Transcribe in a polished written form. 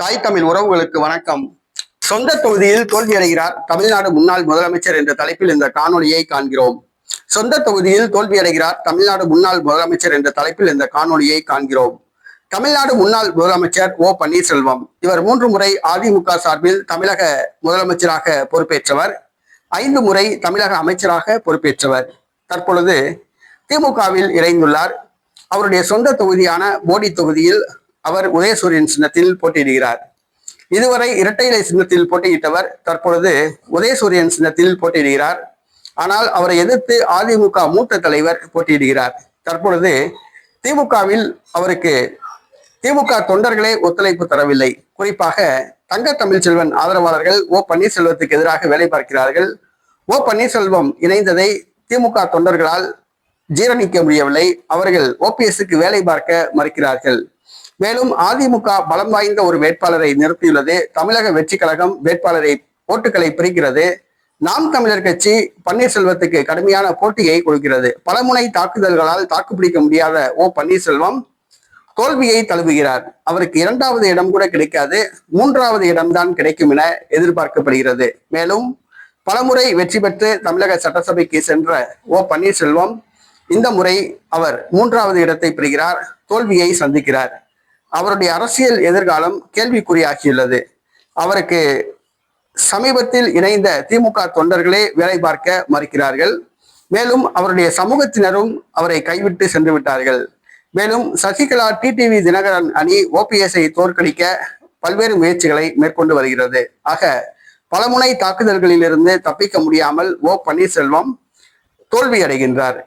தாய் தமிழ் உறவுகளுக்கு வணக்கம். சொந்த தொகுதியில் தோல்வியடைகிறார் தமிழ்நாடு முன்னாள் முதலமைச்சர் என்ற தலைப்பில் இந்த காணொலியை காண்கிறோம். சொந்த தொகுதியில் தோல்வியடைகிறார் தமிழ்நாடு முன்னாள் முதலமைச்சர் என்ற தலைப்பில் இந்த காணொலியை காண்கிறோம். தமிழ்நாடு முன்னாள் முதலமைச்சர் ஓ பன்னீர்செல்வம். இவர் 3 முறை அதிமுக சார்பில் தமிழக முதலமைச்சராக பொறுப்பேற்றவர். 5 முறை தமிழக அமைச்சராக பொறுப்பேற்றவர். தற்பொழுது திமுகவில் இணைந்துள்ளார். அவருடைய சொந்த தொகுதியான போடி தொகுதியில் அவர் உதயசூரியன் சின்னத்தில் போட்டியிடுகிறார். இதுவரை இரட்டை இலை சின்னத்தில் போட்டியிட்டவர் தற்பொழுது உதயசூரியன் சின்னத்தில் போட்டியிடுகிறார். ஆனால் அவரை எதிர்த்து அதிமுக மூத்த தலைவர் போட்டியிடுகிறார். தற்பொழுது திமுகவில் அவருக்கு திமுக தொண்டர்களே ஒத்துழைப்பு தரவில்லை. குறிப்பாக தங்க தமிழ்ச்செல்வன் ஆதரவாளர்கள் ஓ பன்னீர்செல்வத்துக்கு எதிராக வேலை பார்க்கிறார்கள். ஓ பன்னீர்செல்வம் இணைந்ததை திமுக தொண்டர்களால் ஜீரணிக்க முடியவில்லை. அவர்கள் ஓபிஎஸ்க்கு வேலை பார்க்க மறுக்கிறார்கள். மேலும் அதிமுக பலம் வாய்ந்த ஒரு வேட்பாளரை நிறுத்தியுள்ளது. தமிழக வெற்றி கழகம் வேட்பாளரை ஓட்டுகளை பிரிக்கிறது. நாம் தமிழர் கட்சி பன்னீர்செல்வத்துக்கு கடுமையான போட்டியை கொடுக்கிறது. பலமுனை தாக்குதல்களால் தாக்குப்பிடிக்க முடியாத ஓ பன்னீர்செல்வம் தோல்வியை தழுவுகிறார். அவருக்கு 2வது இடம் கூட கிடைக்காது, 3வது இடம்தான் கிடைக்கும் என எதிர்பார்க்கப்படுகிறது. மேலும் பலமுறை வெற்றி பெற்று தமிழக சட்டசபைக்கு சென்ற ஓ பன்னீர்செல்வம் இந்த முறை அவர் 3வது இடத்தை பெறுகிறார், தோல்வியை சந்திக்கிறார். அவருடைய அரசியல் எதிர்காலம் கேள்விக்குறியாகியுள்ளது. அவருக்கு சமீபத்தில் இணைந்த திமுக தொண்டர்களே வேலை பார்க்க மறுக்கிறார்கள். மேலும் அவருடைய சமூகத்தினரும் அவரை கைவிட்டு சென்று விட்டார்கள். மேலும் சசிகலா டிடிவி தினகரன் அணி ஓபிஎஸ்ஐ தோற்கடிக்க பல்வேறு முயற்சிகளை மேற்கொண்டு வருகிறது. ஆக பலமுனை தாக்குதல்களிலிருந்து தப்பிக்க முடியாமல் ஓ பன்னீர்செல்வம் தோல்வி அடைகின்றார்.